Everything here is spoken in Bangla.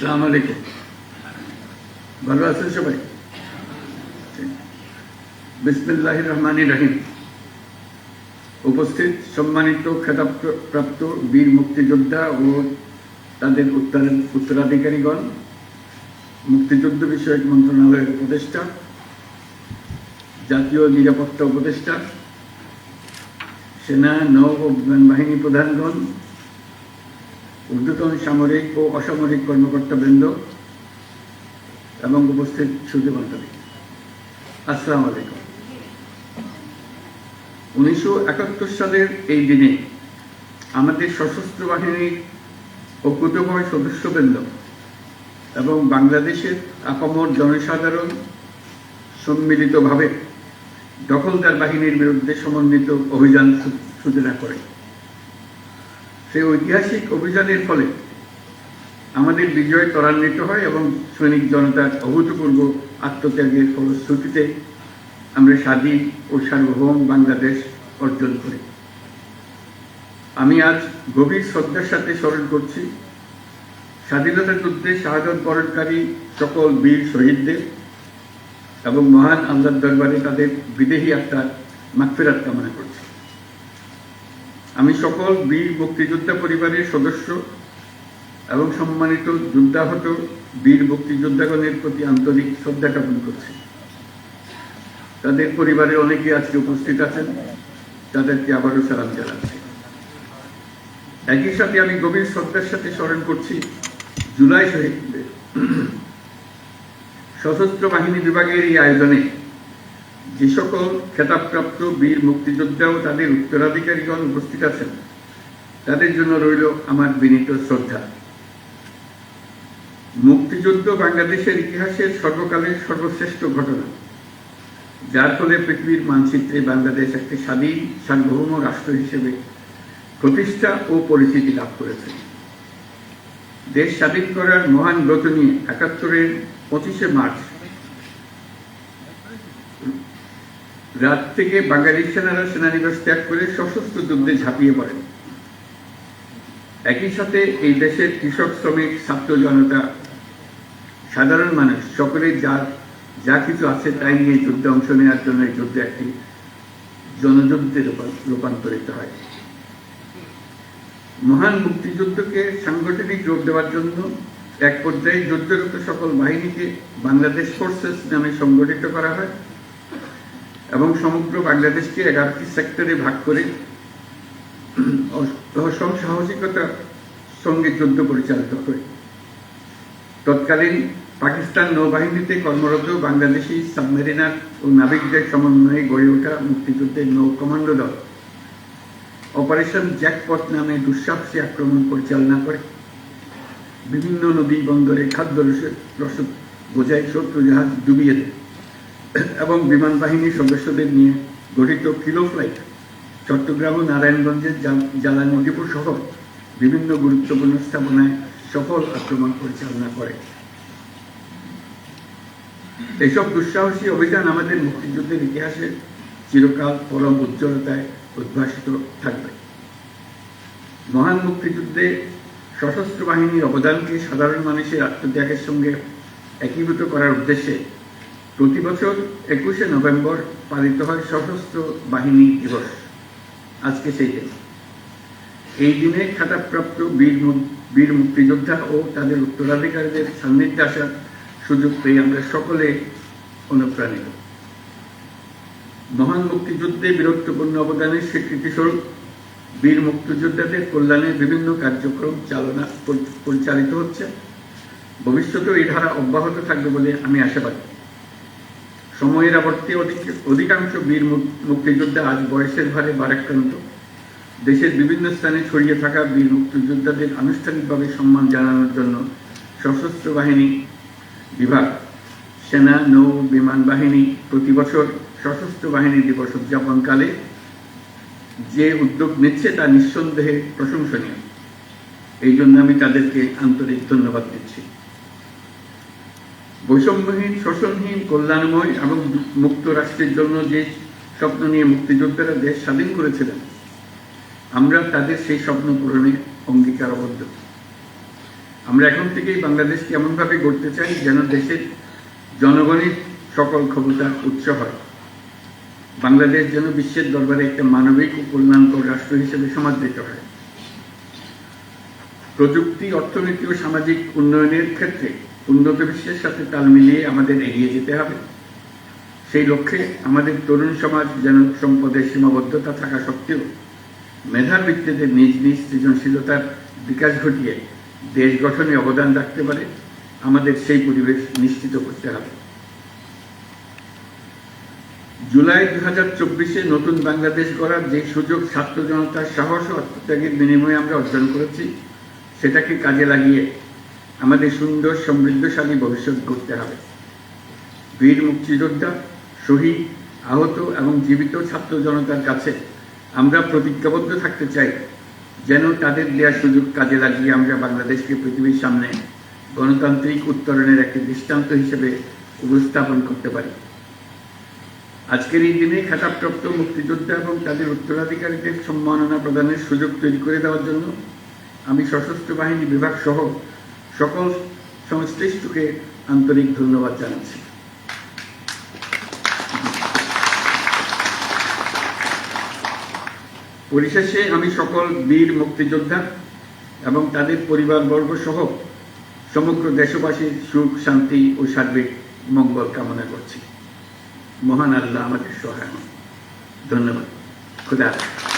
আসসালামু আলাইকুম। ভালো আছেন সবাই? বিসমিল্লাহির রহমানির রহিম। উপস্থিত সম্মানিত খেতাবপ্রাপ্ত বীর মুক্তিযোদ্ধা ও তাদের উত্তরাধিকারীগণ, মুক্তিযুদ্ধ বিষয়ক মন্ত্রণালয়ের উপদেষ্টা, জাতীয় নিরাপত্তা উপদেষ্টা, সেনা, নৌ ও বিমান বাহিনী প্রধানগণ, ঊর্ধ্বতন সামরিক ও অসামরিক কর্মকর্তাবৃন্দ এবং উপস্থিত সুধীমণ্ডলী, আসসালামু আলাইকুম। 1971 সালের এই দিনে আমাদের সশস্ত্র বাহিনীর অকুতোভয় সদস্যবৃন্দ এবং বাংলাদেশের আপামর জনসাধারণ সম্মিলিতভাবে দখলদার বাহিনীর বিরুদ্ধে সমন্বিত অভিযান সূচনা করে। সেই ঐতিহাসিক অভিযানের ফলে আমাদের বিজয় ত্বরান্বিত হয় এবং সৈনিক জনতার অভূতপূর্ব আত্মত্যাগের ফলশ্রুতিতে আমরা স্বাধীন ও সার্বভৌম বাংলাদেশ অর্জন করি। আমি আজ গভীর শ্রদ্ধার সাথে স্মরণ করছি স্বাধীনতা যুদ্ধে শাহাদত বরণকারী সকল বীর শহীদদের এবং মহান আল্লাহর দরবারে তাদের বিদেহী আত্মার মাগফিরাত কামনা করছি। আমি সকল বীর মুক্তিযোদ্ধা পরিবারের সদস্য এবং সম্মানিত যুদ্ধাহত বীর মুক্তিযোদ্ধাগণের প্রতি আন্তরিক শ্রদ্ধা জ্ঞাপন করছি। তাদের পরিবারের অনেকে আজকে উপস্থিত আছেন, তাদেরকে আবারও সালাম জানাচ্ছি। একই সাথে আমি গভীর শ্রদ্ধার সাথে স্মরণ করছি জুলাই শহীদদের। সশস্ত্র বাহিনী বিভাগের এই আয়োজনে যে সকল খেতাবপ্রাপ্ত বীর মুক্তিযোদ্ধা ও তাদের উত্তরাধিকারীগণ উপস্থিত আছেন, তাদের জন্য রইল আমার বিনীত শ্রদ্ধা। মুক্তিযুদ্ধ বাংলাদেশের ইতিহাসের সর্বকালের সর্বশ্রেষ্ঠ ঘটনা, যার ফলে পৃথিবীর মানচিত্রে বাংলাদেশ একটি স্বাধীন সার্বভৌম রাষ্ট্র হিসেবে প্রতিষ্ঠা ও পরিচিতি লাভ করেছে। দেশ স্বাধীন করার মহান ব্রত নিয়ে ৭১-এর ২৫শে মার্চ রাত থেকে বাঙালি সেনারা সেনানিবাস ত্যাগ করে সশস্ত্র যুদ্ধে ঝাঁপিয়ে পড়েন। একই সাথে এই দেশের কৃষক, শ্রমিক, ছাত্র জনতা, সাধারণ মানুষ সকলেই যা কিছু আছে তাই নিয়ে যুদ্ধে অংশ নেওয়ার জন্য এই যুদ্ধে একটি জনযুদ্ধে রূপান্তরিত হয়। মহান মুক্তিযুদ্ধকে সাংগঠনিক রূপ দেওয়ার জন্য এক পর্যায়ে যুদ্ধরত সকল বাহিনীকে বাংলাদেশ ফোর্সেস নামে সংগঠিত করা হয় এবং সমগ্র বাংলাদেশকে 11টি সেক্টরে ভাগ করে সাহসিকতার সঙ্গে যুদ্ধ পরিচালিত করে। তৎকালীন পাকিস্তান নৌবাহিনীতে কর্মরত বাংলাদেশি সাবমেরিনার ও নাবিকদের সমন্বয়ে গড়ে ওঠা মুক্তিযুদ্ধের নৌ কমান্ডো দল অপারেশন জ্যাকপট নামে দুঃসাহসী আক্রমণ পরিচালনা করে বিভিন্ন নদী বন্দরে খাদ্য রসদ বোঝাই শত্রু জাহাজ ডুবিয়ে দেয় এবং বিমান বাহিনীর সদস্যদের নিয়ে গঠিত কিলো ফ্লাইট চট্টগ্রাম ও নারায়ণগঞ্জের জ্বালানি ডিপো সহ বিভিন্ন গুরুত্বপূর্ণ স্থাপনায় সফল আক্রমণ পরিচালনা করে। এইসব দুঃসাহসী অভিযান আমাদের মুক্তিযুদ্ধের ইতিহাসে চিরকাল পরম উজ্জ্বলতায় উদ্ভাসিত থাকবে। মহান মুক্তিযুদ্ধে সশস্ত্র বাহিনীর অবদানকে সাধারণ মানুষের আত্মত্যাগের সঙ্গে একীভূত করার উদ্দেশ্যে প্রতি বছর ২১শে নভেম্বর পালিত হয় সশস্ত্র বাহিনী দিবস। আজকে সেই দিন। এই দিনে খেতাবপ্রাপ্ত বীর মুক্তিযোদ্ধা ও তাদের উত্তরাধিকারীদের সান্নিধ্যে আসার সুযোগ পেয়ে আমরা সকলে অনুপ্রাণিত। মহান মুক্তিযুদ্ধে বীরত্বপূর্ণ অবদানের স্বীকৃতিস্বরূপ বীর মুক্তিযোদ্ধাদের কল্যাণে বিভিন্ন কার্যক্রম পরিচালিত হচ্ছে। ভবিষ্যতেও এই ধারা অব্যাহত থাকবে বলে আমি আশাবাদী। সময়ের আবর্তে অধিকাংশ বীর মুক্তিযোদ্ধা আজ বয়সের ভারে ভারাক্রান্ত। দেশের বিভিন্ন স্থানে ছড়িয়ে থাকা বীর মুক্তিযোদ্ধাদের আনুষ্ঠানিকভাবে সম্মান জানানোর জন্য সশস্ত্র বাহিনী বিভাগ, সেনা, নৌ, বিমান বাহিনী প্রতি বছর সশস্ত্র বাহিনী দিবস উদযাপনকালে যে উদ্যোগ নিচ্ছে তা নিঃসন্দেহে প্রশংসনীয়। এই জন্য আমি তাদেরকে আন্তরিক ধন্যবাদ দিচ্ছি। বৈষম্যহীন, শোষণহীন, কল্যাণময় এবং মুক্ত রাষ্ট্রের জন্য যে স্বপ্ন নিয়ে মুক্তিযোদ্ধারা দেশ স্বাধীন করেছিলেন, আমরা তাদের সেই স্বপ্ন পূরণে অঙ্গীকারবদ্ধ। আমরা এখন থেকেই বাংলাদেশকে এমনভাবে গড়তে চাই যেন দেশের জনগণের সকল ক্ষমতার উৎস হয়। বাংলাদেশ যেন বিশ্বের দরবারে একটা মানবিক ও কল্যাণকর রাষ্ট্র হিসেবে সমাদৃত হয়। প্রযুক্তি, অর্থনীতি ও সামাজিক উন্নয়নের ক্ষেত্রে উন্নত বিশ্বের সাথে তাল মিলিয়ে আমাদের এগিয়ে যেতে হবে। সেই লক্ষ্যে আমাদের তরুণ সমাজ যেন সম্পদের সীমাবদ্ধতা থাকা সত্ত্বেও মেধার ভিত্তিতে নিজ নিজ সৃজনশীলতার বিকাশ ঘটিয়ে দেশ গঠনে অবদান রাখতে পারে, আমাদের সেই পরিবেশ নিশ্চিত করতে হবে। জুলাই 2024-এ নতুন বাংলাদেশ গড়ার যে সুযোগ ছাত্র জনতার সাহস ও আত্মত্যাগের বিনিময়ে আমরা অর্জন করেছি, সেটাকে কাজে লাগিয়ে আমাদের সুন্দর সমৃদ্ধশালী ভবিষ্যৎ গড়তে হবে। বীর মুক্তিযোদ্ধা, শহীদ, আহত এবং জীবিত ছাত্র জনতার কাছে আমরা প্রতিজ্ঞাবদ্ধ থাকতে চাই যেন তাদের দেওয়া সুযোগ কাজে লাগিয়ে আমরা বাংলাদেশকে পৃথিবীর সামনে গণতান্ত্রিক উত্তরণের একটি দৃষ্টান্ত হিসেবে উপস্থাপন করতে পারি। আজকের এই দিনে খেতাবপ্রাপ্ত মুক্তিযোদ্ধা এবং তাদের উত্তরাধিকারীদের সম্মাননা প্রদানের সুযোগ তৈরি করে দেওয়ার জন্য আমি সশস্ত্র বাহিনী বিভাগ সহ সকল সংশ্লিষ্টকে আন্তরিক ধন্যবাদ জানাচ্ছি। পরিশেষে আমি সকল বীর মুক্তিযোদ্ধা এবং তাদের পরিবারবর্গ সহ সমগ্র দেশবাসীর সুখ, শান্তি ও সার্বিক মঙ্গল কামনা করছি। মহান আল্লাহ আমাদের সহায় হন। ধন্যবাদ। খুদা হাফেজ।